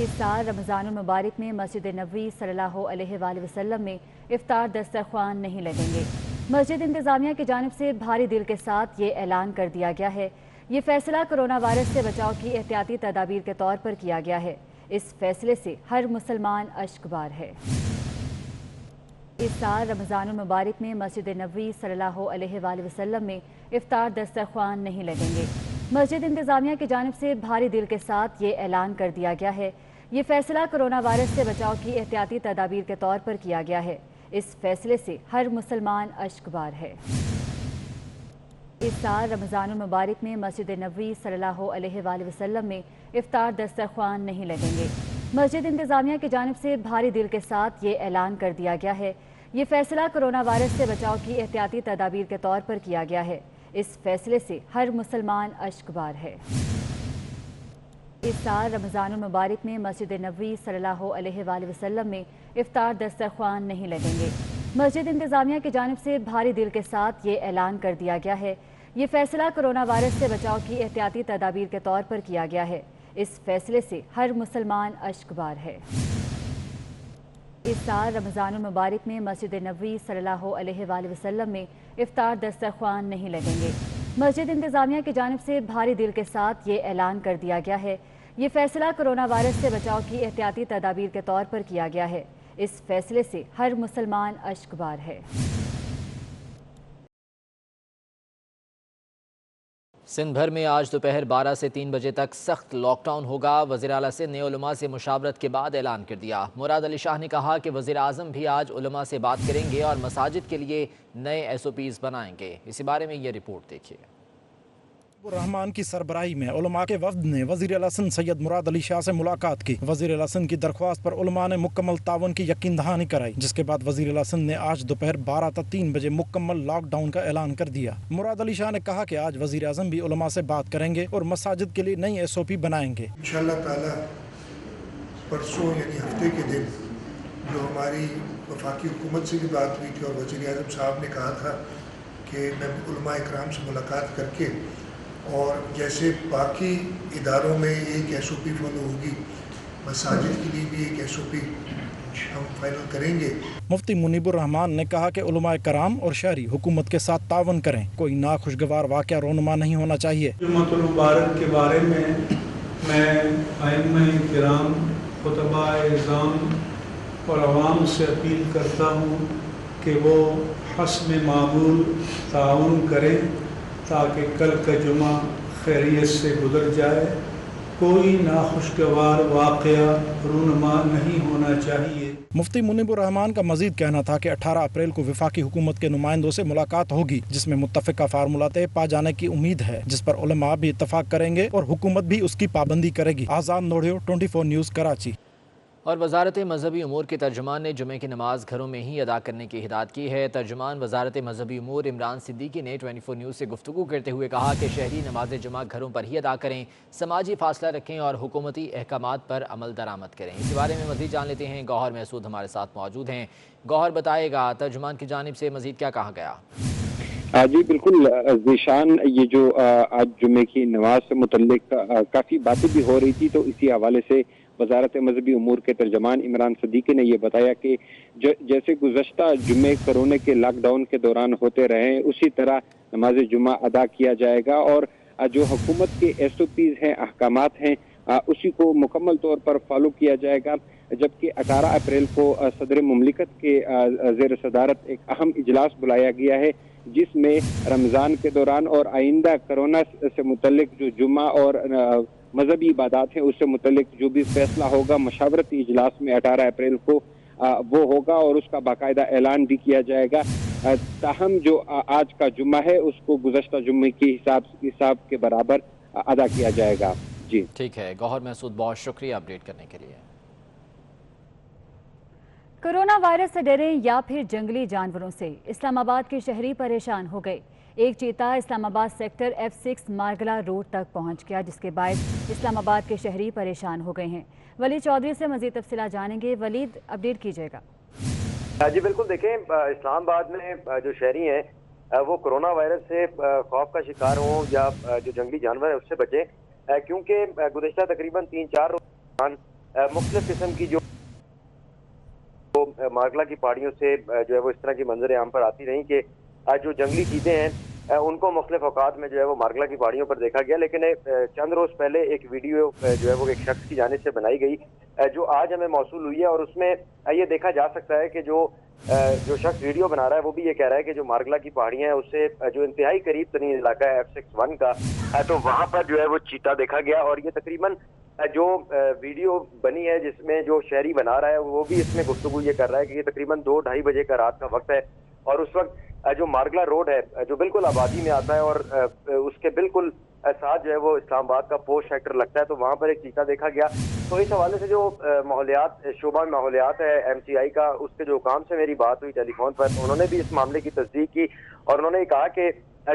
इस साल रमज़ानुल मुबारक में मस्जिद नबवी सल्लल्लाहु अलैहि वसल्लम में इफ्तार दस्तरख्वान नहीं लगेंगे। मस्जिद इंतज़ामिया की जानिब से भारी दिल के साथ ये ऐलान कर दिया गया है। ये फैसला कोरोना वायरस से बचाव की एहतियाती तदाबीर के तौर पर किया गया है। इस फैसले से हर मुसलमान अश्कबार है। इस साल रमज़ानुल मुबारक में मस्जिद नबवी सल्लल्लाहु अलैहि वसल्लम में इफ्तार दस्तरख्वान नहीं लगेंगे। मस्जिद इंतज़ामिया की जानिब से भारी दिल के साथ ये ऐलान कर दिया गया है। ये फैसला कोरोना वायरस से बचाव की एहतियाती तदाबीर के तौर पर किया गया है। इस फैसले से हर मुसलमान अश्कबार है। इस साल रमज़ानुल मुबारक में मस्जिद नबवी सल्लल्लाहु अलैहि वसल्लम में इफ्तार दस्तरख्वान नहीं लगेंगे। मस्जिद इंतज़ामिया की जानिब से भारी दिल के साथ ये ऐलान कर दिया गया है। ये फैसला कोरोना वायरस से बचाव की एहतियाती तदाबीर के तौर पर किया गया है। इस फैसले से हर मुसलमान अश्कबार है। इस साल रमज़ानुल मुबारक में मस्जिद नबवी सल्लल्लाहु अलैहि वसल्लम में इफ्तार दस्तरख्वान नहीं लगेंगे। मस्जिद इंतज़ामिया की जानिब से भारी दिल के साथ ये ऐलान कर दिया गया है। ये फैसला कोरोना वायरस से बचाव की एहतियाती तदाबीर के तौर पर किया गया है। इस फैसले से हर मुसलमान अश्कबार है। इस साल रमज़ानुल मुबारक में मस्जिद नबवी सल्लल्लाहु अलैहि वसल्लम में इफ्तार दस्तरख्वान नहीं लगेंगे। मस्जिद इंतज़ामिया की जानिब से भारी दिल के साथ ये ऐलान कर दिया गया है। ये फैसला कोरोना वायरस से बचाव की एहतियाती तदाबीर के तौर पर किया गया है। इस फैसले से हर मुसलमान अश्कबार है। सिंध भर में आज दोपहर 12 से 3 बजे तक सख्त लॉकडाउन होगा। वज़ीर आला सिंध ने उलमा से मुशावरत के बाद ऐलान कर दिया। मुराद अली शाह ने कहा कि वज़ीर आज़म भी आज उलमा से बात करेंगे और मसाजिद के लिए नए SOPs बनाएंगे। इसी बारे में ये रिपोर्ट देखिए। रहमान की सरबराही में उलमा के वफ्द ने वज़ीर आला सिंध सैयद मुराद अली शाह से मुलाकात की। वज़ीर आला सिंध की दरख्वास्त पर उलमा ने मुकम्मल तावन की यकीन दहानी कराई, जिसके बाद वज़ीर आला सिंध ने आज दोपहर 12 से 3 बजे मुकम्मल लॉकडाउन का ऐलान कर दिया। मुराद अली शाह ने कहा कि आज वज़ीर आज़म भी उलमा से बात करेंगे और मसाजिद के लिए नई SOP बनाएंगे। इंशाअल्लाह ताला परसों यानी हफ्ते के दिन जो हमारी वफाकी हुकूमत से भी बात हुई थी और वज़ीर आज़म साहब ने कहा था कि मैं उलमा इकराम से मुलाकात करके और जैसे बाकी इदारों में एक SOP फॉलो होगी, मसाजिद के लिए भी एक SOP हम फाइनल करेंगे। मुफ्ती मुनीबुर रहमान ने कहा कि उलमा कराम और शहरी हुकूमत के साथ तावन करें। कोई नाखुशगवार वाक़या रोनुमा नहीं होना चाहिए। जुम्मतुल मुबारक के बारे में मैं आइम्मा किराम, खुतबाए इज़ाम और अवाम से अपील करता हूँ कि वो हस्ब मामूल ताउन करें ताकि कल का जुमा खैरियत से गुजर जाए। कोई नाखुशगवार वाक़या रूनुमा नहीं होना चाहिए। मुफ्ती मुनीबुर रहमान का मजीद कहना था कि 18 अप्रैल को वफाकी हुकूमत के नुमाइंदों से मुलाकात होगी, जिसमें मुत्तफ़िका फार्मूला तय पा जाने की उम्मीद है, जिस पर उलमा भी इत्तफाक करेंगे और हुकूमत भी उसकी पाबंदी करेगी। आज़ाद नोड़ियो, 24 न्यूज़, कराची। और वजारत मजहबी उमूर के तर्जुमान ने जुमे की नमाज घरों में ही अदा करने की हिदायत की है। तर्जुमान वजारत मजहबी उमूर इमरान सिद्दीकी ने 24 न्यूज़ से गुफ्तगू करते हुए कहा कि शहरी नमाज जुमा घरों पर ही अदा करें, समाजी फासला रखें और हुकूमती अहकामात पर अमल दरामद करें। इस बारे में मज़ीद जान लेते हैं। गौहर महसूद हमारे साथ मौजूद हैं। गौहर, बताएगा तर्जुमान की जानिब से मज़ीद क्या कहा गया? जी बिल्कुल ज़ीशान, ये जो आज जुमे की नमाज से मुतल्लिक काफ़ी बातें भी हो रही थी, तो इसी हवाले से वजारत मजहबी उमूर के तर्जमान इमरान सिद्दीकी ने यह बताया कि जैसे गुज़श्ता जुमे कोरोना के लॉकडाउन के दौरान होते रहे, उसी तरह नमाज जुमा अदा किया जाएगा और जो हुकूमत के SOPs हैं, अहकामात हैं, उसी को मुकम्मल तौर पर फॉलो किया जाएगा। जबकि 18 अप्रैल को सदर मुमलिकत के ज़ेर सदारत एक अहम इजलास बुलाया गया है, जिसमें रमज़ान के दौरान और आइंदा कोरोना से मुतल्लिक जो जुमा और मजहबी इबादत हैं उससे मुतल्लिक जो भी फैसला होगा मशावरती इजलास में 18 अप्रैल को वो होगा और उसका बाकायदा ऐलान भी किया जाएगा। ताहम जो आज का जुम्मा है उसको गुज़श्ता जुम्मे के हिसाब के बराबर अदा किया जाएगा। जी ठीक है गौहर महसूद, बहुत शुक्रिया अपडेट करने के लिए। कोरोना वायरस से डरे या फिर जंगली जानवरों से इस्लामाबाद के शहरी परेशान हो गए। एक चीता Islamabad sector F6 Margalla road तक पहुंच गया, जिसके बाद इस्लामाबाद के शहरी परेशान हो गए हैं। वलीद चौधरी से मजीद तफसीलात जानेंगे। वलीद, अपडेट कीजिएगा। जी बिल्कुल, देखें इस्लामाबाद में जो शहरी हैं वो कोरोना वायरस से खौफ का शिकार हों या जो जंगली जानवर है उससे बचें, क्योंकि गुज़श्ता तकरीबन 3-4 रोज मुख्तलिफ किस्म की जो मार्गला की पहाड़ियों से जो है वो इस तरह की मंजरें आम पर आती रहीं कि जो जंगली चीज़ें हैं उनको मुख्तलिफ औकात में जो है वो मार्गला की पहाड़ियों पर देखा गया। लेकिन चंद रोज़ पहले एक वीडियो जो है वो एक शख्स की जानिब से बनाई गई जो आज हमें मौसूल हुई है, और उसमें ये देखा जा सकता है कि जो शख्स वीडियो बना रहा है वो भी ये कह रहा है कि जो मार्गला की पहाड़ियां हैं उससे जो इंतहाई करीब तरीन इलाका है F61 का, तो वहां पर जो है वो चीता देखा गया। और ये तकरीबन जो वीडियो बनी है जिसमें जो शहरी बना रहा है वो भी इसमें गुफ्तगू ये कर रहा है कि ये तकरीबन 2-2:30 बजे का रात का वक्त है, और उस वक्त जो मार्गला रोड है जो बिल्कुल आबादी में आता है और उसके बिल्कुल साथ जो है वो इस्लामाबाद का पोस्ट सेक्टर लगता है, तो वहाँ पर एक चीता देखा गया। तो इस हवाले से जो माहौलियात शोबा माहौलियात है MCI का, उसके जो हुकाम से मेरी बात हुई टेलीफोन पर, तो उन्होंने भी इस मामले की तस्दीक की और उन्होंने कहा कि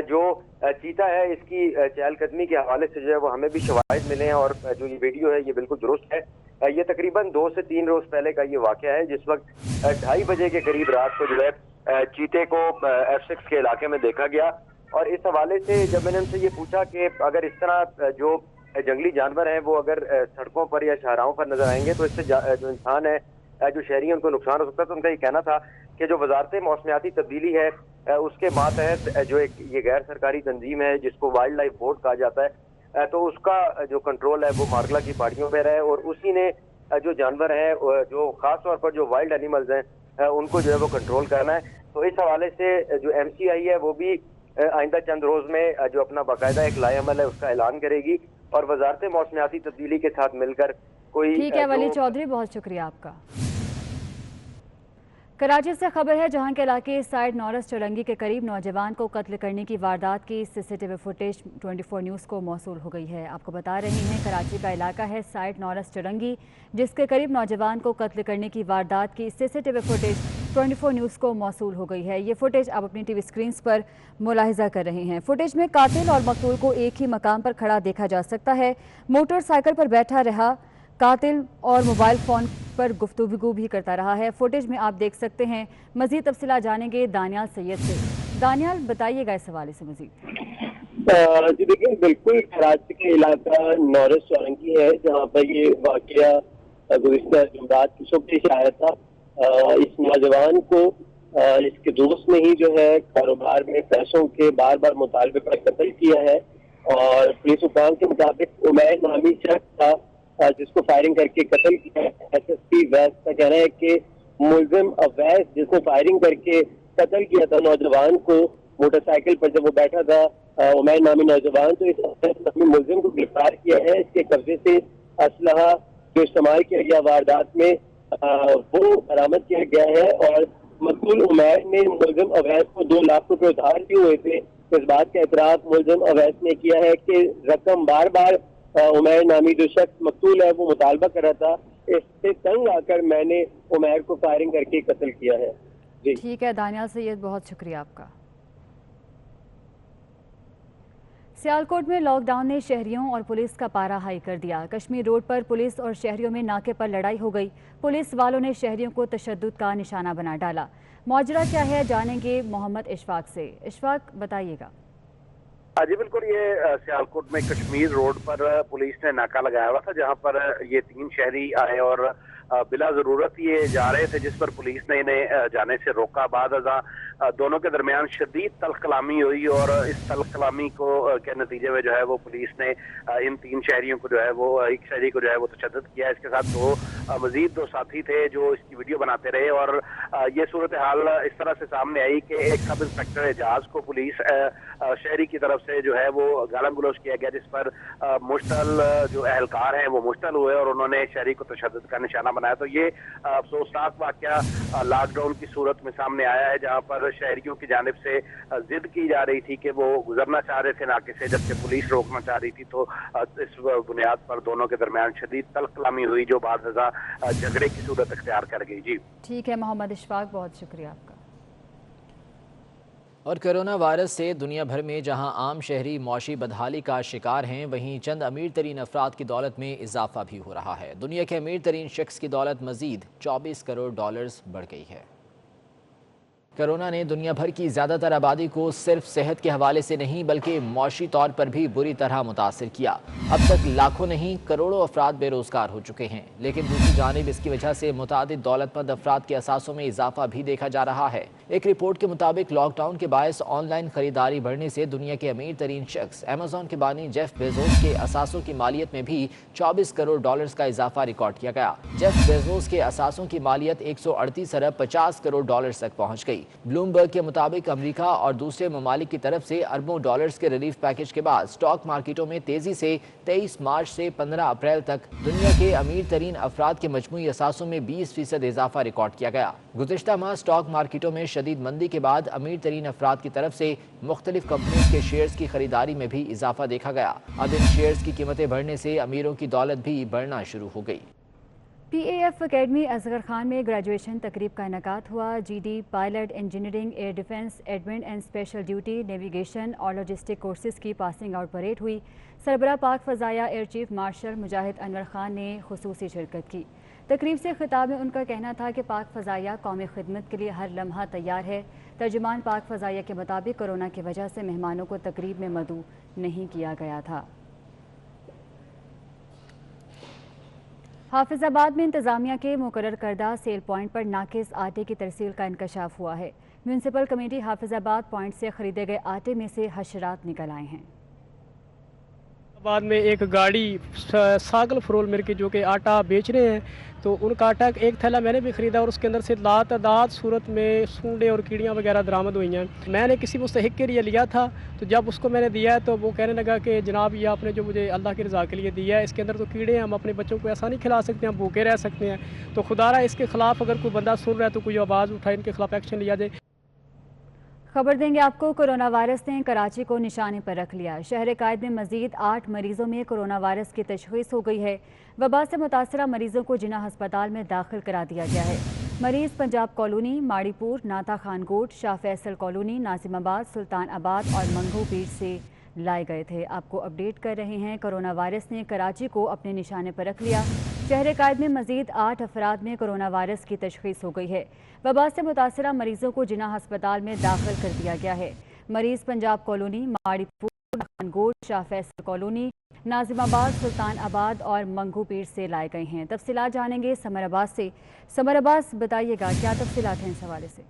जो चीता है इसकी चहलकदमी के हवाले से जो है वो हमें भी शवाहिद मिले हैं, और जो ये वीडियो है ये बिल्कुल दुरुस्त है। ये तकरीबन 2 से 3 रोज पहले का ये वाक़या है, जिस वक्त 2:30 बजे के करीब रात को जो है चीते को F6 के इलाके में देखा गया। और इस हवाले से जब मैंने उनसे ये पूछा कि अगर इस तरह जो जंगली जानवर हैं वो अगर सड़कों पर या शाहराहों पर नजर आएंगे तो इससे जो इंसान है जो शहरी हैं उनको नुकसान हो सकता है, तो उनका ये कहना था कि जो वजारत मौसमियाती तब्दीली है उसके मातहत जो एक ये गैर सरकारी तंजीम है जिसको वाइल्ड लाइफ बोर्ड कहा जाता है, तो उसका जो कंट्रोल है वो मार्गला की पहाड़ियों पर है, और उसी ने जो जानवर हैं जो खास तौर पर जो वाइल्ड एनिमल्स हैं उनको जो है वो कंट्रोल करना है। तो इस हवाले से जो MCI है वो भी आइंदा चंद रोज में जो अपना बाकायदा एक लाएअमल है उसका ऐलान करेगी, और वजारत मौसमियाती तब्दीली के साथ मिलकर कोई। ठीक है वली चौधरी, बहुत शुक्रिया आपका। कराची से खबर है, जहां के इलाके साइड नौरस चौरंगी के करीब नौजवान को कत्ल करने की वारदात की CCTV फुटेज 24 न्यूज़ को मौसूल हो गई है। आपको बता रहे हैं कराची का इलाका है साइड नौरस चौरंगी, जिसके करीब नौजवान को कत्ल करने की वारदात की CCTV फुटेज 24 न्यूज़ को मौसूल हो गई है। ये फुटेज आप अपनी TV स्क्रीन पर मुलाहिजा कर रहे हैं। फुटेज में कातिल और मकतूल को एक ही मकाम पर खड़ा देखा जा सकता है। मोटरसाइकिल पर बैठा रहा कातिल और मोबाइल फ़ोन पर गुफ्तगू भी करता रहा है। फुटेज में आप देख सकते हैं। मज़ीद तफसीलात जानेंगे दानियाल सैयद से। दानियाल, बताइएगा इस हवाले से मज़ीद। जी देखिए, बिल्कुल कराची के इलाका नौरस चौरंगी है जहाँ पर ये वाक़या गुज़िश्ता जुमरात की सुबह पेश आया था। इस नौजवान को इसके दोस्त ने ही जो है कारोबार में पैसों के बार बार मुतालबे पर कत्ल किया है, और पुलिस हुकाम के मुताबिक उमैर नामी शख्स था जिसको फायरिंग करके कत्ल किया है। SSP वैस का कहना है कि मुलजिम अवैस जिसने फायरिंग करके कत्ल किया था नौजवान को मोटरसाइकिल पर जब वो बैठा था उमैर नामी नौजवान, तो इस मुलजिम को गिरफ्तार किया है। इसके कब्जे से असलहा जो इस्तेमाल किया गया वारदात में वो बरामद किया गया है, और मकतूल उमैर ने मुलजिम अवैस को 2 लाख रुपए उधार दिए हुए थे। इस बात का एतराफ मुलजिम अवैस ने किया है कि रकम बार बार उमैर नामी जो शख्स मकतूल है वो मुतालबा कर रहा था, इससे तंग आकर मैंने उमैर को फायरिंग करके कत्ल किया है। जी ठीक है दानियाल सैयद, बहुत शुक्रिया आपका। सियालकोट में लॉकडाउन ने शहरियों और पुलिस का पारा हाई कर दिया। कश्मीर रोड पर पुलिस और शहरियों में नाके पर लड़ाई हो गई। पुलिस वालों ने शहरियों को तशद्दुद का निशाना बना डाला। मौजरा क्या है जानेंगे मोहम्मद इशफाक से। इशफाक, बताइएगा। जी बिल्कुल, ये सियालकोट में कश्मीर रोड पर पुलिस ने नाका लगाया हुआ था, जहां पर ये 3 शहरी आए और बिला जरूरत ये जा रहे थे, जिस पर पुलिस ने इन्हें जाने से रोका। बाद दोनों के दरमियान शदीद तल्ख कलामी हुई, और इस तल्ख कलामी को के नतीजे में जो है वो पुलिस ने इन 3 शहरियों को जो है वो एक शहरी को जो है वो तशद्दुद किया। इसके साथ मजीद 2 साथी थे जो इसकी वीडियो बनाते रहे, और ये सूरत हाल इस तरह से सामने आई कि एक सब इंस्पेक्टर एजाज को पुलिस शहरी की तरफ से जो है वो गालम गलोच किया गया, जिस पर मुश्तल जो एहलकार हैं वो मुश्तल हुए और उन्होंने शहरी को तशद्दुद का निशाना बनाया। तो ये अफसोसनाक वाकया लॉकडाउन की सूरत में सामने आया है, जहाँ पर शहरियों की जानिब से जिद की जा रही थी कि वो गुजरना चाह रहे थे नाके से, जबकि पुलिस रोकना चाह रही थी। तो इस बुनियाद पर दोनों के दरमियान शदीद तल्ख कलामी हुई, जो बाद झगड़े की सूरत अख्तियार कर गई। जी ठीक है मोहम्मद इशफाक, बहुत शुक्रिया आपका। और कोरोना वायरस से दुनिया भर में जहां आम शहरी मौशी बदहाली का शिकार हैं, वहीं चंद अमीर तरीन अफराद की दौलत में इजाफा भी हो रहा है। दुनिया के अमीर तरीन शख्स की दौलत मजीद $24 करोड़ बढ़ गई है। कोरोना ने दुनिया भर की ज़्यादातर आबादी को सिर्फ सेहत के हवाले से नहीं बल्कि मौशी तौर पर भी बुरी तरह मुतासिर किया। अब तक लाखों नहीं करोड़ों अफराद बेरोजगार हो चुके हैं, लेकिन दूसरी जानिब इसकी वजह से मुतादिद दौलतमंद अफराद के असासों में इजाफा भी देखा जा रहा है। एक रिपोर्ट के मुताबिक लॉकडाउन के बायस ऑनलाइन खरीदारी बढ़ने से दुनिया के अमीर तरीन शख्स अमेजॉन के बानी जेफ बेजोस के असासों की मालियत में भी 24 करोड़ डॉलर्स का इजाफा रिकॉर्ड किया गया। जेफ बेजोस के असासों की मालियत 138 अरब 50 करोड़ डॉलर्स तक पहुंच गई। ब्लूमबर्ग के मुताबिक अमेरिका और दूसरे ममालिक की तरफ से अरबों डॉलर्स के रिलीफ पैकेज के बाद स्टॉक मार्केटों में तेजी से 23 मार्च से 15 अप्रैल तक दुनिया के अमीर तरीन अफराद के मजमूई असासों में 20% इजाफा रिकॉर्ड किया गया। गुज़िश्ता माह स्टॉक मार्केटों में शदीद मंदी के बाद अमीर तरीन अफराद की तरफ से मुख्तलिफ कंपनीज के शेयर्स की खरीदारी में भी इजाफा देखा गया। अब इन शेयर्स की कीमतें बढ़ने से अमीरों की दौलत भी बढ़ना शुरू हो गई। PAF अकेडमी असगर खान में ग्रेजुएशन तकरीब का इनेकाद हुआ। GD pilot engineering, air defence, admin and special duty, navigation और लॉजिस्टिक कोर्सेज की पासिंग आउट परेड हुई। सरबराह पाक फ़ज़ाया एयर चीफ मार्शल मुजाहिद अनवर खान ने खुसूसी शिरकत की। तकरीब से खिताब में उनका कहना था कि पाक फ़ज़ाया कौमी खिदमत के लिए हर लम्हा तैयार है। तर्जुमान पाक फ़ज़ाया के मुताबिक कोरोना की वजह से मेहमानों को तकरीब में मदऊ नहीं किया गया था। हाफिजाबाद में इंतजामिया के मुकर्रर करदा सेल पॉइंट पर नाकिस आटे की तरसील का इंकशाफ हुआ है। म्यूनसिपल कमेटी हाफिजाबाद पॉइंट से खरीदे गए आटे में से हशरात निकल आए हैं। बाद में एक गाड़ी सागल फरोल मिल के जो कि आटा बेच रहे हैं, तो उनका आटा एक थैला मैंने भी ख़रीदा और उसके अंदर से लातादाद सूरत में सूंडे और कीड़ियाँ वगैरह बरामद हुई हैं। मैंने किसी मुस्तहिक के लिए लिया था, तो जब उसको मैंने दिया है तो वो कहने लगा कि जनाब ये आपने जो मुझे अल्लाह की रज़ा के लिए दिया है, इसके अंदर तो कीड़े हैं, हम अपने बच्चों को ऐसा नहीं खिला सकते, हम भूखे रह सकते हैं। तो खुदारा इसके ख़िलाफ़ अगर कोई बंदा सुन रहा है तो कोई आवाज़ उठाए, इनके खिलाफ एक्शन लिया जाए। खबर देंगे आपको, कोरोना वायरस ने कराची को निशाने पर रख लिया। शहर कायद में मजीद 8 मरीजों में कोरोना वायरस की तशख़ीस हो गई है। वबा से मुतासरा मरीजों को जिना अस्पताल में दाखिल करा दिया गया है। मरीज पंजाब कॉलोनी, माड़ीपुर, नाता खानकोट, शाह फैसल कॉलोनी, नाजिमाबाद, सुल्तान आबाद और मंगू पीर से लाए गए थे। आपको अपडेट कर रहे हैं, कोरोना वायरस ने कराची को अपने निशाने पर रख लिया। शहर कायद में मजीद 8 अफराद में कोरोना वायरस की तशख़ीस हो गई है। वबा से मुतासरा मरीजों को जिना अस्पताल में दाखिल कर दिया गया है। मरीज पंजाब कॉलोनी, माड़ीपुर, खानकोट, शाह फैसल कॉलोनी, नाजिमाबाद, सुल्तान आबाद और मंगू पीर से लाए गए हैं। तफसीलात जानेंगे समर अब्बास से। समर अब्बास, बताइएगा क्या तफसीलात हैं इस हवाले से?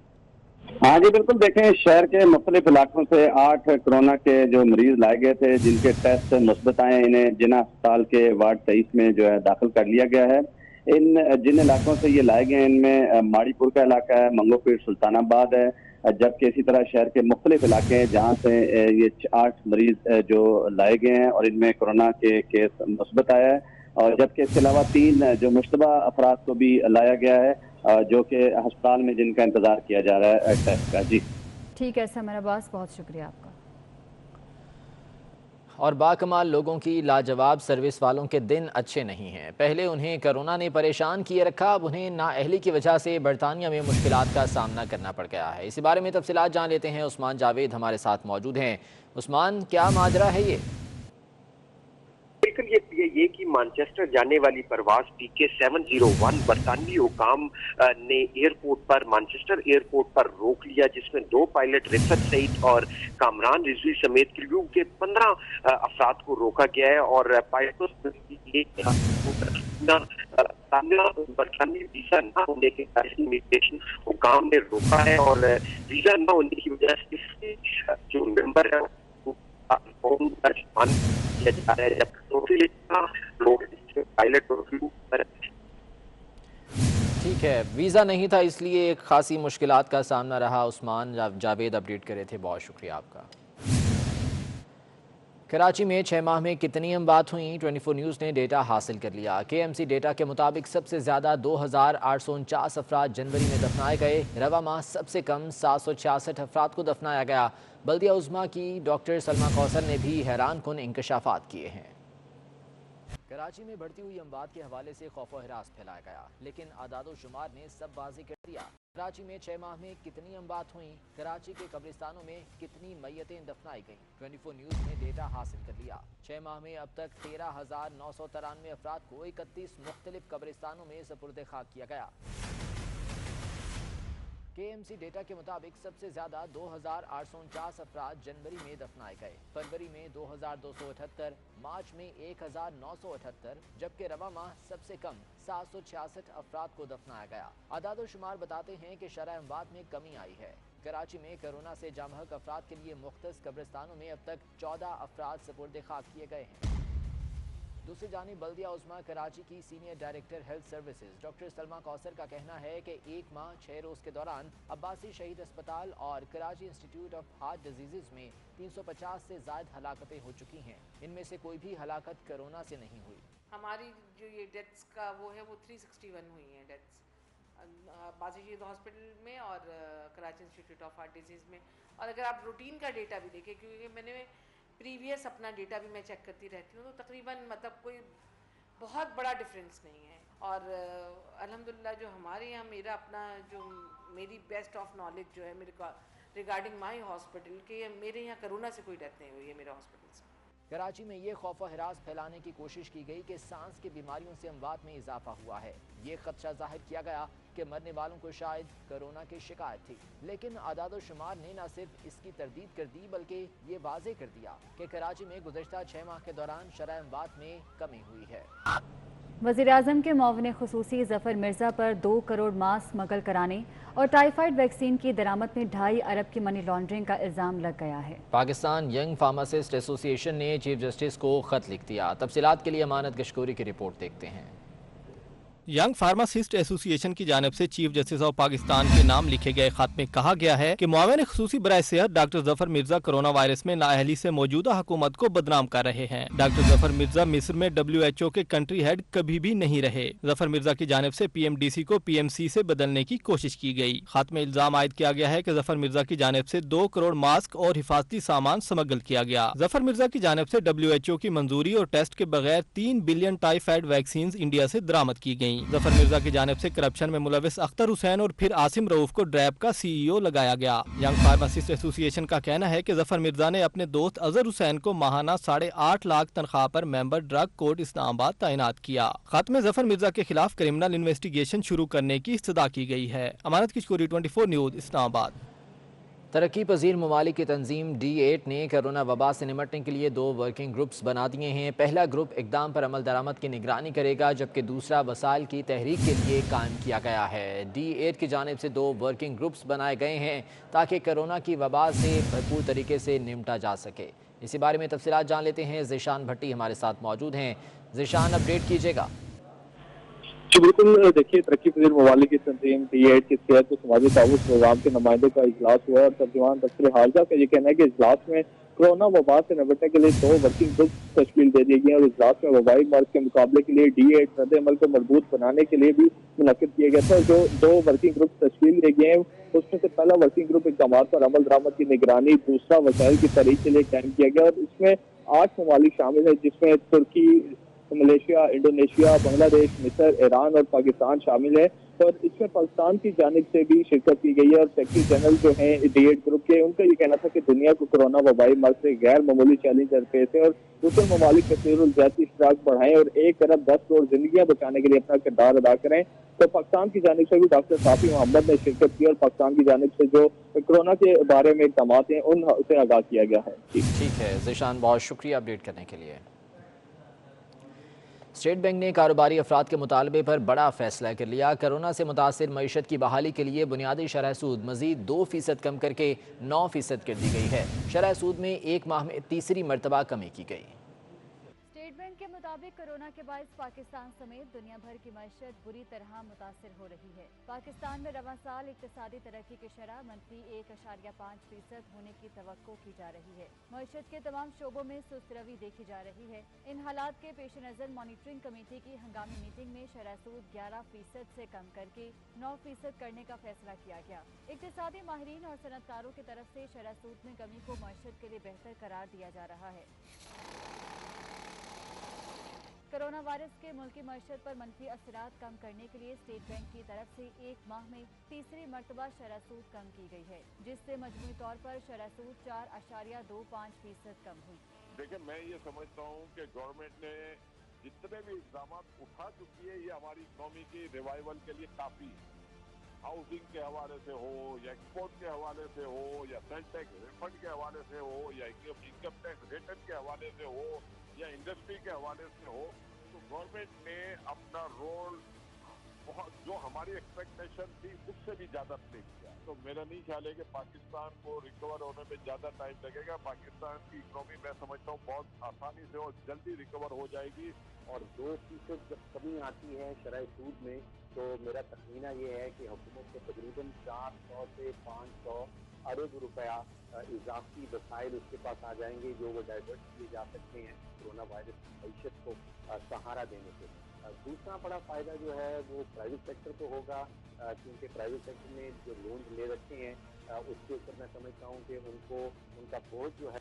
हाँ जी बिल्कुल, देखें शहर के मुख्तलिफ इलाकों से 8 कोरोना के जो मरीज लाए गए थे, जिनके टेस्ट मुस्बत आए, इन्हें जिना अस्पताल के वार्ड 23 में जो है दाखिल कर लिया गया है। इन जिन इलाकों से ये लाए गए हैं इनमें माड़ीपुर का इलाका है, मंगोपीर, सुल्तानाबाद है, जबकि इसी तरह शहर के मुख्तलिफ इलाके हैं जहाँ से ये 8 मरीज जो लाए गए हैं और इनमें कोरोना के केस मुस्बत आया है। और जबकि इसके अलावा 3 जो मुश्तबा अफराद को भी लाया गया है, जो कि अस्पताल में जिनका इंतजार किया जा रहा है टेस्ट का। जी ठीक है समर अब्बास, बहुत शुक्रिया आपका। और बाकमाल लोगों की लाजवाब सर्विस वालों के दिन अच्छे नहीं हैं। पहले उन्हें कोरोना ने परेशान किए रखा, अब उन्हें नाअहली की वजह से बरतानिया में मुश्किलात का सामना करना पड़ गया है। इसी बारे में तफसीलात जान लेते हैं। उस्मान जावेद हमारे साथ मौजूद हैं। उस्मान, क्या माजरा है ये? बिल्कुल ये कि मैनचेस्टर जाने वाली परवाज PK 701 बरतानवी हुकाम ने एयरपोर्ट पर मैनचेस्टर एयरपोर्ट पर रोक लिया, जिसमें 2 पायलट रिफत सईद और कामरान रिजवी समेत क्रू के 15 अफराद को रोका गया है। और पायलटों बरतानवी वीजा न होने के इमिग्रेशन हुकाम ने रोका है और वीजा न होने की वजह से जो मेंबर है किया जा रहा है, ठीक है, वीज़ा नहीं था इसलिए एक खासी मुश्किलात का सामना रहा। उस्मान जावेद अपडेट करे थे, बहुत शुक्रिया आपका। कराची में 6 माह में कितनी अमवात हुई, 24 न्यूज़ ने डेटा हासिल कर लिया। KMC डेटा के मुताबिक सबसे ज़्यादा 2849 अफराद जनवरी में दफनाए गए। रवा माह सबसे कम 766 अफराद को दफनाया गया। बल्दिया उज़्मा की डॉक्टर सलमा कौसर ने भी हैरान कुन इंकशाफात किए हैं। कराची में बढ़ती हुई अमवात के हवाले से खौफ व हिरास फैलाया गया, लेकिन आदादो शुमार ने सब बाजी कर दिया। कराची में 6 माह में कितनी अमवात हुई, कराची के कब्रिस्तानों में कितनी मैयतें दफनाई गईं, 24 न्यूज़ ने डेटा हासिल कर लिया। 6 माह में अब तक 13,993 अफराद को 31 मुख्तलिफ कब्रिस्तानों में सपुर्द खाक किया गया। KMC डेटा के मुताबिक सबसे ज्यादा 2,849 अफराद जनवरी में दफनाए गए, फरवरी में 2,278, मार्च में 1,978, जबकि रवा माह सबसे कम 766 अफराद को दफनाया गया। आदाद शुमार बताते हैं कि शरह अमवात में कमी आई है। कराची में कोरोना से जामहक अफराद के लिए मुख्तलिफ कब्रिस्तानों में अब तक 14 अफराद सपुर्द खाक किए गए हैं। दूसरी जानिब बल्दिया उस्मा कराची की senior director health services doctor Salma Kausar का कहना है कि 1 माह 6 रोज के दौरान अब्बासी शहीद अस्पताल और Karachi institute of heart diseases में 350 से ज्यादा हलाकतें हो चुकी हैं। इनमें से कोई भी हलाकत कोरोना से नहीं हुई। हमारी जो ये डेथ्स का वो है वो 361 हुई हैं डेथ्स अब्बासी शहीद हॉस्पिटल में और Karachi institute of heart disease में। और अगर आप रूटीन का डेटा भी देखें, क्योंकि मैंने प्रीवियस अपना डेटा भी मैं चेक करती रहती हूँ, तो तकरीबन मतलब कोई बहुत बड़ा डिफरेंस नहीं है। और अल्हम्दुलिल्लाह जो हमारे यहाँ मेरा अपना जो मेरी बेस्ट ऑफ नॉलेज जो है मेरे रिगार्डिंग माई हॉस्पिटल के मेरे यहाँ कोरोना से कोई डेथ नहीं हुई है मेरे हॉस्पिटल से। कराची में ये खौफ और हिरास फैलाने की कोशिश की गई कि सांस की बीमारियों से अमवात में इजाफा हुआ है। ये खदशा जाहिर किया गया कि मरने वालों को शायद कोरोना की शिकायत थी, लेकिन आदाद शुमार ने न सिर्फ इसकी तरदीद कर दी बल्कि ये वाज़े कर दिया कि कराची में गुज़श्ता 6 माह के दौरान शरह अमवात में कमी हुई है। वज़ीर-ए-आज़म के मुआविन खुसूसी ज़फ़र मिर्ज़ा पर 2 करोड़ मास्क स्मगल कराने और टाइफाइड वैक्सीन की दरामद में 2.5 अरब की मनी लॉन्ड्रिंग का इल्ज़ाम लग गया है। पाकिस्तान यंग फार्मासिस्ट एसोसिएशन ने चीफ जस्टिस को खत लिख दिया। तफसीलात के लिए अमानत गशकोरी की रिपोर्ट देखते हैं। यंग फार्मासिस्ट एसोसिएशन की जानिब से चीफ जस्टिस ऑफ पाकिस्तान के नाम लिखे गए खत में कहा गया है कि मुआविन खुसूसी बराए सेहत doctor Zafar Mirza corona virus में नाअहली से मौजूदा हुकूमत को बदनाम कर रहे हैं। डॉक्टर जफर मिर्जा मिस्र में WHO के कंट्री हेड कभी भी नहीं रहे। जफर मिर्जा की जानिब से PMDC को PMC से बदलने की कोशिश की गई। खत में इल्जाम आयद किया गया है कि जफर मिर्जा की जानिब से 2 करोड़ मास्क और हिफाजती सामान स्मगल किया गया। जफर मिर्जा की जानिब से WHO की मंजूरी और टेस्ट के बगैर 3 बिलियन टाइफाइड वैक्सीन इंडिया से दरामद की गयी। जफर मिर्जा की जानिब से करप्शन में मुलविस अख्तर हुसैन और फिर आसिम रऊफ को ड्रैब का CEO लगाया गया। यंग फार्मासिस्ट एसोसिएशन का कहना है कि जफर मिर्जा ने अपने दोस्त अजहर हुसैन को माहाना 8.5 लाख तनख्वाह पर मेंबर ड्रग कोर्ट इस्लामाबाद तैनात किया। खत में जफर मिर्जा के खिलाफ क्रिमिनल इन्वेस्टिगेशन शुरू करने की इस्तदा की गई है। अमानत किशकोरी 24 न्यूज इस्लामाबाद। तरक्की पजीर ममालिक की तंजीम D8 ने कोरोना वबा से निमटने के लिए 2 वर्किंग ग्रुप्स बना दिए हैं। पहला ग्रुप इकदाम पर अमल दरामद की निगरानी करेगा, जबकि दूसरा वसाइल की तहरीक के लिए कायम किया गया है। D8 की जानिब से 2 वर्किंग ग्रुप्स बनाए गए हैं ताकि कोरोना की वबा से भरपूर तरीके से निमटा जा सके। इसी बारे में तफसीलात जान लेते हैं। ज़ीशान भट्टी हमारे साथ मौजूद हैं। ज़ीशान, अपडेट कीजिएगा। जी बिल्कुल, देखिए तरक्की पजीर ममालिक की तंजीम D8 की सेहत और समाजी ताउन प्रोग्राम के नुमाइंदों का इजलास हुआ और तर्जुमान दफ्तर हारजा का ये कहना है कि इजलास में कोरोना वबा से निपटने के लिए 2 वर्किंग ग्रुप तश्कील दे दी गई और इजलास में वबाई मर्ज के मुकाबले के लिए D8 रद्द अमल को मजबूत बनाने के लिए भी मुनक्किद किया गया था। जो 2 वर्किंग ग्रुप तश्कील दिए गए हैं उसमें से पहला वर्किंग ग्रुप इक़दामात पर अमल दरामद की निगरानी, दूसरा वसाइल की तहरीक के लिए कायम किया गया और इसमें 8 ममालिक शामिल है, जिसमें तुर्की, मलेशिया, इंडोनेशिया, बांग्लादेश, मिस्र, ईरान और पाकिस्तान शामिल है। और इसमें पाकिस्तान की जानिब से भी शिरकत की गई है और सेक्रेटरी जनरल जो हैं D8 ग्रुप के, उनका ये कहना था कि दुनिया को कोरोना वबाई मर्ज से गैर मामूली चैलेंज दरपेश है और दूसरे ममालिक कसीरुल-ज़ाती इश्तराक बढ़ाएं और 1 अरब 10 करोड़ जिंदगियां बचाने के लिए अपना किरदार अदा करें। तो पाकिस्तान की जानिब से भी डॉक्टर साफी मोहम्मद ने शिरकत की और पाकिस्तान की जानिब से जो कोरोना के बारे में इक़दाम हैं उनसे आगाह किया गया है। ठीक है ज़ीशान, बहुत शुक्रिया अपडेट करने के लिए। स्टेट बैंक ने कारोबारी अफराद के मुतालबे पर बड़ा फैसला कर लिया। कोरोना से मुतासिर मईशत की बहाली के लिए बुनियादी शरह सूद मजीद 2% कम करके 9% कर दी गई है। शरह सूद में 1 माह में तीसरी मरतबा कमी की गई। स्टेट बैंक के मुताबिक कोरोना के बायस पाकिस्तान समेत दुनिया भर की मईशत बुरी तरह मुतासिर हो रही है। पाकिस्तान में रवा साल इक्तिसादी तरक्की की शरह मंफी 1.5% होने की तवक्को की जा रही है। मईशत के तमाम शोबों में सुस्त रवी देखी जा रही है। इन हालात के पेश नज़र मॉनिटरिंग कमेटी की हंगामी मीटिंग में शरह सूद 11% से कम करके 9% करने का फैसला किया गया। इक्तिसादी माहिरीन और सनतकारों की तरफ से शरह सूद में कमी को मईशत के लिए बेहतर करार दिया जा रहा है। कोरोना वायरस के मुल्की मईशत पर मनफी असरात कम करने के लिए स्टेट बैंक की तरफ से 1 माह में तीसरी मरतबा शरह सूद कम की गई है, जिससे मजमूई तौर पर शरह सूद 4.25% कम हुई। देखिए, मैं ये समझता हूँ कि गवर्नमेंट ने जितने भी इक़दाम उठा चुकी है ये हमारी इकनॉमी की रिवाइवल के लिए काफ़ी है। हाउसिंग के हवाले से हो या एक्सपोर्ट के हवाले से हो या सेल टैक्स रिफंड के हवाले से हो या इनकम टैक्स रिटर्न के हवाले से हो या इंडस्ट्री के हवाले से हो, तो गवर्नमेंट ने अपना रोल बहुत, जो हमारी एक्सपेक्टेशन थी उससे भी ज्यादा प्ले किया। तो मेरा नहीं ख्याल है कि पाकिस्तान को रिकवर होने में ज्यादा टाइम लगेगा। पाकिस्तान की इकोनॉमी मैं समझता हूँ बहुत आसानी से और जल्दी रिकवर हो जाएगी। और 2% जब कमी आती है शरह सूद में, तो मेरा तखमीना ये है कि हुकूमत को तकरीबन 400 से 500 अरब रुपया इजाफी वसाइल उसके पास आ जाएंगे, जो वो डाइवर्ट किए जा सकते हैं कोरोना वायरस की मईशत को सहारा देने से। दूसरा बड़ा फ़ायदा जो है वो प्राइवेट सेक्टर को होगा, क्योंकि प्राइवेट सेक्टर ने जो लोन ले रखे हैं उसके ऊपर मैं समझता हूँ कि उनको उनका बोझ जो है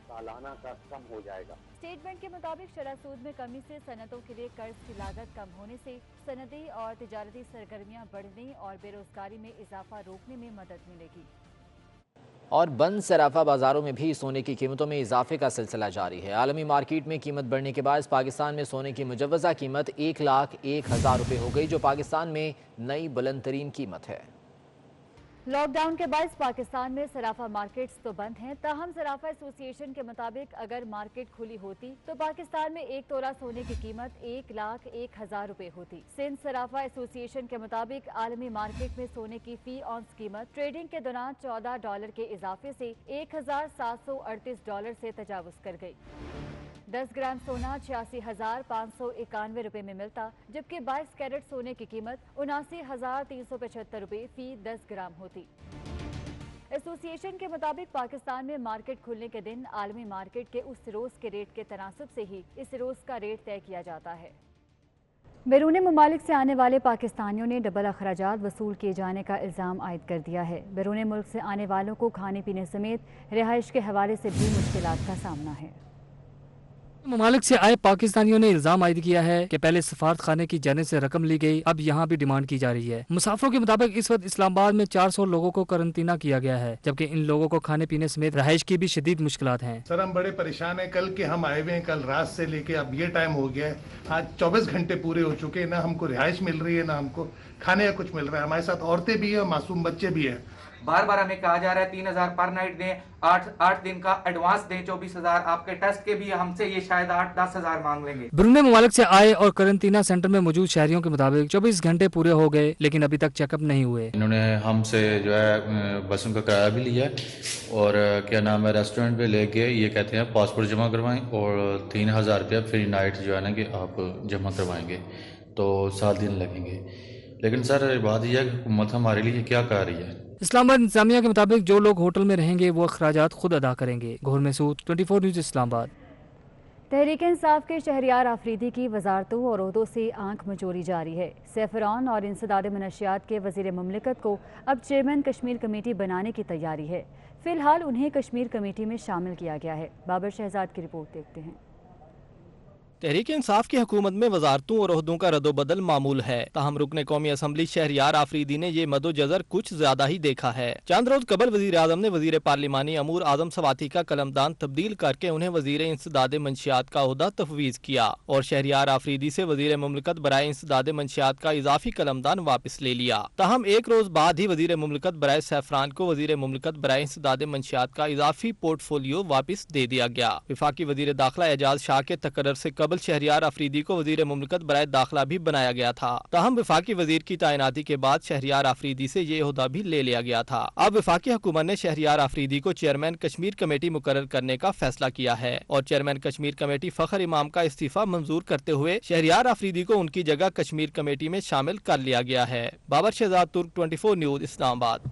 सालाना का कम हो जाएगा। स्टेट बैंक के मुताबिक शरह सूद में कमी से सनतों के लिए कर्ज की लागत कम होने से सनदी और तिजारती सरगर्मियां बढ़ने और बेरोजगारी में इजाफा रोकने में मदद मिलेगी। और बंद सराफा बाजारों में भी सोने की कीमतों में इजाफे का सिलसिला जारी है। आलमी मार्केट में कीमत बढ़ने के बाद पाकिस्तान में सोने की मुजव्वज़ा कीमत 1,01,000 रुपये हो गई, जो पाकिस्तान में नई बुलंद तरीन कीमत है। लॉकडाउन के बाद पाकिस्तान में सराफा मार्केट्स तो बंद हैं, ताहम सराफा एसोसिएशन के मुताबिक अगर मार्केट खुली होती तो पाकिस्तान में एक तोला सोने की कीमत 1,01,000 रुपये होती। सिंध सराफा एसोसिएशन के मुताबिक आलमी मार्केट में सोने की फी ऑन्स कीमत ट्रेडिंग के दौरान $14 के इजाफे से $1,738 से तजावुज कर गई। 10 ग्राम सोना 86,591 रुपये में मिलता, जबकि 22 कैरेट सोने की कीमत 79,375 रुपये फी 10 ग्राम होती। एसोसिएशन के मुताबिक पाकिस्तान में मार्केट खुलने के दिन आलमी मार्केट के उस रोज के रेट के तनासब से ही इस रोज का रेट तय किया जाता है। बैरून मुमालिक से आने वाले पाकिस्तानियों ने डबल अखराजात वसूल किए जाने का इल्ज़ाम आयद कर दिया है। बैरून मुल्क से आने वालों को खाने पीने समेत रिहाइश के हवाले से भी मुश्किलात का सामना है। ममालिक से आए पाकिस्तानियों ने इल्जाम आयद किया है कि पहले सफारत खाने की जानिब से रकम ली गई, अब यहाँ भी डिमांड की जा रही है। मुसाफिरों के मुताबिक इस वक्त इस्लामाबाद में 400 लोगों को करंतना किया गया है, जबकि इन लोगों को खाने पीने समेत रहाइश की भी शदीद मुश्किलात हैं। सर हम बड़े परेशान हैं। कल के हम आए हुए हैं, कल रात से लेके अब ये टाइम हो गया है, आज 24 घंटे पूरे हो चुके हैं, ना हमको रिहाइश मिल रही है ना हमको खाने का कुछ मिल रहा है। हमारे साथ औरतें भी है, मासूम बच्चे भी है। बार बार हमें कहा जा रहा है 3,000 पर नाइट दें, 8 दिन का एडवांस दें, 24,000 आपके टेस्ट के भी हमसे ये शायद 8-10,000 मांग लेंगे। बैरून मुमालिक से आए और करंतना सेंटर में मौजूद शहरियों के मुताबिक 24 घंटे पूरे हो गए, लेकिन अभी तक चेकअप नहीं हुए। इन्होंने हमसे जो है बसों का किराया भी लिया और क्या नाम है रेस्टोरेंट पे लेके ये कहते हैं पासपोर्ट जमा करवाएं और 3,000 रुपया फ्री नाइट जो है ना कि आप जमा करवाएंगे तो 7 दिन लगेंगे। लेकिन सर बात यह है कि हुकूमत हमारे लिए क्या कर रही है। इस्लामाबाद इंतजामिया के मुताबिक जो लोग होटल में रहेंगे वो अखराजात खुद अदा करेंगे। गौहर महसूद, 24 न्यूज़ इस्लामाबाद। तहरीक इंसाफ के शहरियार आफरीदी की वजारतों और ओहदों से आंख मचोरी जारी है। सैफरान और इंसदाद मनशियात के वजीर मुमलिकत को अब चेयरमैन कश्मीर कमेटी बनाने की तैयारी है। फिलहाल उन्हें कश्मीर कमेटी में शामिल किया गया है। बाबर शहजाद की रिपोर्ट देखते हैं। तहरीक इंसाफ की हुकूमत में वजारतों और ओहदों का रद्दोबदल मामूल है, ताहम रुकन कौमी असम्बली शहरियार आफरीदी ने ये मदोजजर कुछ ज्यादा ही देखा है। चंद रोज कबल वजीर आजम ने वजीर पार्लिमानी अमूर आजम सवाती का कलमदान तब्दील करके उन्हें वजीर इंसदाद मंशियात का ओहदा तफवीज किया और शहरियार आफरीदी से वजीर मुमलिकत बराए इंसदाद मंशियात का इजाफी कलमदान वापस ले लिया। ताहम एक रोज बाद ही वजीर मुमलिकत बराए सैफरान को वजीर मुमलिकत बराए इंसदाद मंशियात का इजाफी पोर्टफोलियो वापस दे दिया गया। विफाकी वजीर दाखिला एजाज शाह के तकर्रर से कबल शहरियार आफरीदी को वजीर मुमलिकत बराए दाखिला भी बनाया गया था। ताहम विफाकी वजीर की तैनाती के बाद शहरियार आफरीदी से ये ओहदा भी ले लिया गया था। अब विफाकी हुकूमत ने शहरियार आफरीदी को चेयरमैन कश्मीर कमेटी मुकर्रर करने का फैसला किया है और चेयरमैन कश्मीर कमेटी फखर इमाम का इस्तीफा मंजूर करते हुए शहरियार आफरीदी को उनकी जगह कश्मीर कमेटी में शामिल कर लिया गया है। Babar Shahzad Turk, 24 news Islamabad.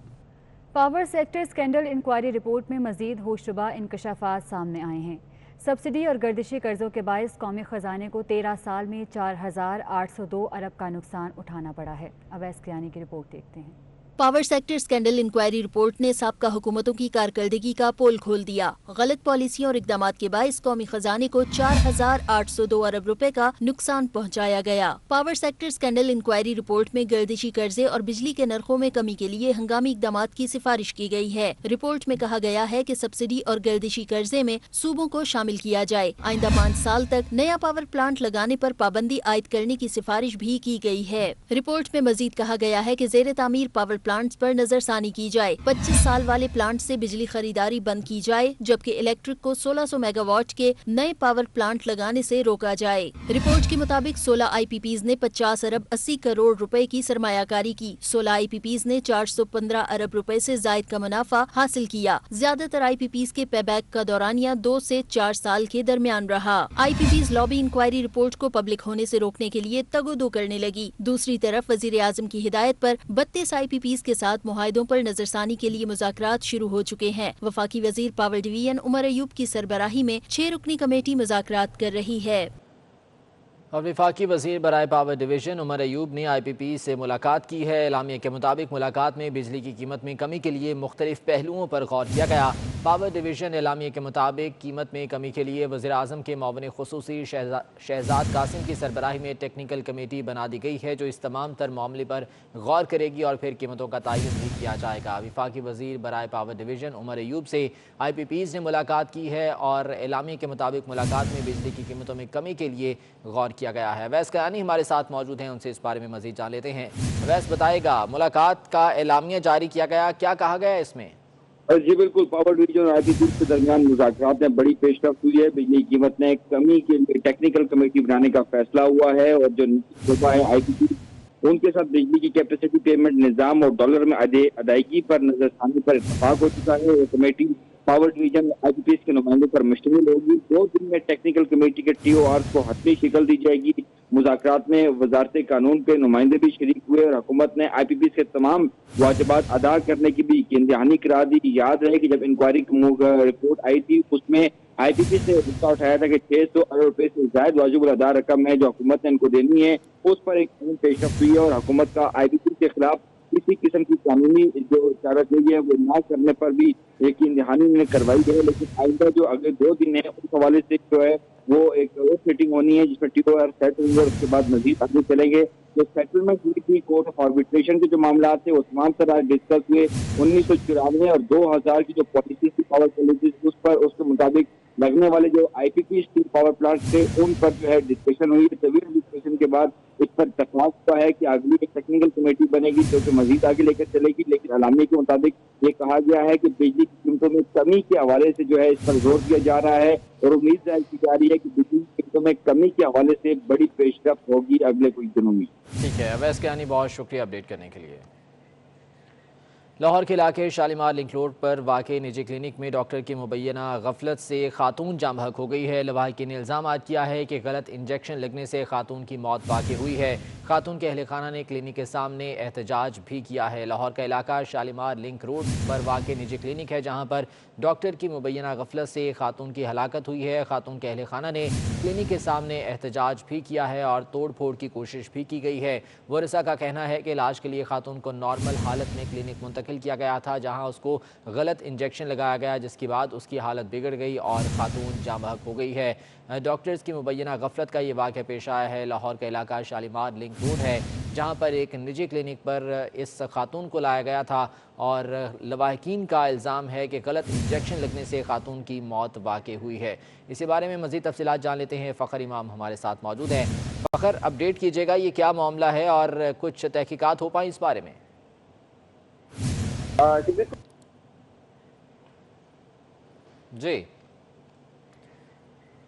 Power sector scandal inquiry report में मजीद होशरुबा इंकशाफात सामने आए हैं। सब्सिडी और गर्दिशी कर्जों के बायस कौमी खजाने को 13 साल में 4,802 अरब का नुकसान उठाना पड़ा है। अवैस कियानी की रिपोर्ट देखते हैं। Power sector scandal inquiry report ने साबका हुकूमतों की कारकर्दगी का पोल खोल दिया। गलत पॉलिसियों और इकदामात के बायस कौमी खजाने को 4,802 अरब रुपए का नुकसान पहुंचाया गया। Power sector scandal inquiry report में गर्दिशी कर्जे और बिजली के नरखों में कमी के लिए हंगामी इकदामात की सिफारिश की गई है। रिपोर्ट में कहा गया है कि सब्सिडी और गर्दिशी कर्जे में सूबों को शामिल किया जाए। आइंदा 5 साल तक नया पावर प्लांट लगाने पर पाबंदी आयद करने की सिफारिश भी की गई है। रिपोर्ट में मजीद कहा गया है कि जेर तामीर पावर प्लांट्स पर नजरसानी की जाए। 25 साल वाले प्लांट से बिजली खरीदारी बंद की जाए, जबकि इलेक्ट्रिक को 1600 मेगावाट के नए पावर प्लांट लगाने से रोका जाए। रिपोर्ट के मुताबिक 16 IPPs ने 50 अरब 80 करोड़ रुपए की सरमायाकारी की। 16 IPPs ने 415 अरब रुपए से जायद का मुनाफा हासिल किया। ज्यादातर IPPs के पेबैक का दौरानिया 2 से 4 साल के दरमियान रहा। IPPs लॉबी इंक्वायरी रिपोर्ट को पब्लिक होने से रोकने के लिए तगोदो करने लगी। दूसरी तरफ वजीर आजम की हिदायत पर 32 IPPs के साथ मुआहदों पर नजरसानी के लिए मुज़ाकरात शुरू हो चुके हैं। वफाकी वजीर पावर डिवीजन उमर अयूब की सरबराही में 6 रुकनी कमेटी मुज़ाकरात कर रही है। और वफाकी वजीर बराए पावर डिवीजन उमर अयूब ने IPP से मुलाकात की है। एलामिया के मुताबिक मुलाकात में बिजली की कीमत में कमी के लिए मुख्तलिफ पहलुओं पर गौर किया गया। पावर डिवीजन एलामिया के मुताबिक कीमत में कमी के लिए वज़ीर आज़म के मुआविन खुसूसी शहजाद कासिम की सरबराही में टेक्निकल कमेटी बना दी गई है, जो इस तमाम तर मामले पर गौर करेगी और फिर कीमतों का तयन भी किया जाएगा। वफाकी वजीर बराए पावर डिवीजन उमर अयूब से IPPs ने मुलाकात की है और एलामिया के मुताबिक मुलाकात में बिजली की कीमतों में कमी के लिए गौर किया गया है। अवैस कयानी हमारे साथ मौजूद हैं, उनसे इस बारे में मज़ीद जान लेते हैं। अवैस बताएगा, मुलाकात का एलामिया जारी किया गया, क्या कहा गया इसमें? जी बिल्कुल, पावर डिवीजन और IPP के दरमियान मुज़ाकरात में बड़ी पेशरफ्त हुई है। बिजली की कीमत में कमी के लिए टेक्निकल कमेटी बनाने का फैसला हुआ है और जो सूबा है IPP उनके साथ बिजली की कैपेसिटी पेमेंट निज़ाम और डॉलर में अदायगी पर नजरसानी पर इत्तफाक हो चुका है। वो कमेटी पावर डिवीजन IPP के नुमाइंदों पर मुश्तमिल होगी। 2 दिन में टेक्निकल कमेटी के TORs को हतमी शक्ल दी जाएगी। मुज़ाकरात में वजारत कानून के नुमाइंदे भी शरीक हुए और हुकूमत ने IPP के तमाम वाजिबात अदा करने की भी यकीन दहानी करा दी। याद रहे कि जब इंक्वायरी रिपोर्ट आई थी उसमें IPP से मुद्दा उठाया था कि 600 अरब रुपए से जायद वाजिब अदा रकम है जो हुकूमत ने इनको देनी है, उस पर एक पेशरफ्त हुई है और हुकूमत का IPP के खिलाफ किसी किस्म की कानूनी जो इशारत हुई है वो ना करने पर भी यकीन दहानी ने करवाई है। लेकिन आइंदा जो अगले 2 दिन है उस हवाले से जो है वो एक मीटिंग होनी है जिसमें TOR सेट होंगे और उसके बाद मजीद आगे चलेंगे। जो सेटलमेंट हुई थी कोर्ट ऑफ आर्बिट्रेशन के जो मामला थे वो तमाम तरह डिस्कस हुए। 1994 और 2000 की जो पॉलिसी थी पावर पॉलिसी उस पर उसके मुताबिक लगने वाले जो IPP स्टील पावर प्लांट थे उन पर जो है डिस्कशन हुई। तवील डिस्कशन के बाद इस पर इत्तफाक हुआ है कि अगली एक टेक्निकल कमेटी बनेगी जो कि मजीद आगे लेकर चलेगी। लेकिन एलामिया के मुताबिक ये कहा गया है कि बिजली की कीमतों में कमी के हवाले से जो है इस पर जोर दिया जा रहा है और उम्मीद जाहिर की जा रही है कि बिजली की कीमतों में कमी के हवाले से बड़ी पेशरफ्त होगी अगले कुछ दिनों में। ठीक है अवैस कयानी, बहुत शुक्रिया अपडेट करने के लिए। लाहौर के इलाके शालीमार लिंक रोड पर वाक़ निजी क्लिनिक में डॉक्टर की मुबैना गफलत से खातून जाम बहक हो गई है। लवाहिकीन ने इल्ज़ाम आयद किया है कि गलत इंजेक्शन लगने से खातून की मौत वाक़ हुई है। खातून के अहल खाना ने क्लिनिक के सामने एहतजाज भी किया है। लाहौर का इलाका शालीमार लिंक रोड पर वाक़ निजी क्लिनिक है जहाँ पर डॉक्टर की मुबैना गफलत से खातून की हलाकत हुई है। खातून के अहल खाना ने क्लिनिक के सामने एहतजाज भी किया है और तोड़ फोड़ की कोशिश भी की गई है। वरसा का कहना है कि इलाज के लिए खातून को नॉर्मल हालत में क्लिनिक मुंतकिल किया गया था जहां उसको गलत इंजेक्शन लगाया गया जिसके बाद उसकी हालत बिगड़ गई और खातून जाम बहक हो गई है। डॉक्टर्स की मुबैना गफलत का ये वाक़या पेश आया है। लाहौर का इलाका शालीमार लिंक रोड है जहां पर एक निजी क्लिनिक पर इस खातून को लाया गया था और लवाहिकीन का इल्ज़ाम है कि गलत इंजेक्शन लगने से खातून की मौत वाक़ हुई है। इसी बारे में मज़ीद तफसीलात जान लेते हैं। फ़खर इमाम हमारे साथ मौजूद हैं। फ़खर, अपडेट कीजिएगा, ये क्या मामला है और कुछ तहकीकात हो पाई इस बारे में? जी,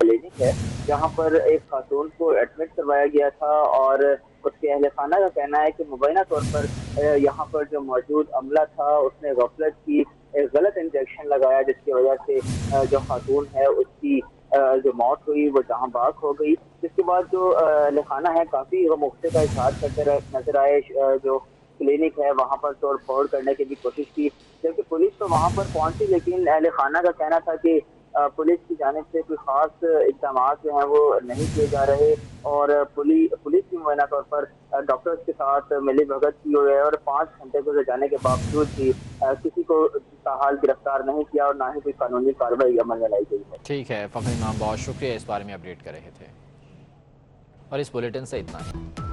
क्लिनिक है जहाँ पर एक खातून को एडमिट करवाया गया था और उसके अहले खाना का कहना है कि मुबैना तौर पर यहाँ पर जो मौजूद अमला था उसने गफलत की, एक गलत इंजेक्शन लगाया जिसकी वजह से जो खातून है उसकी जो मौत हुई वो जहाँ बाग हो गई। जिसके बाद जो अहले खाना है काफ़ी गमगुस्से का इजहार करते नजर आए। जो क्लिनिक है वहाँ पर तोड़ फोड़ करने की भी कोशिश की जबकि पुलिस तो वहाँ पर पहुंची, लेकिन अहले खाना का कहना था कि पुलिस की जानिब से कोई खास इक़दाम जो हैं वो नहीं किए जा रहे और पुलिस की मुबैना तौर पर डॉक्टर्स के साथ मिली भगत की हुई है और 5 घंटे गुजर जाने के बावजूद भी किसी को हाल गिरफ्तार नहीं किया और ना ही कोई कानूनी कार्रवाई अमल में लाई गई है। ठीक है फ़खर इमाम, बहुत शुक्रिया, इस बारे में अपडेट कर रहे थे। और इस बुलेटिन से इतना ही।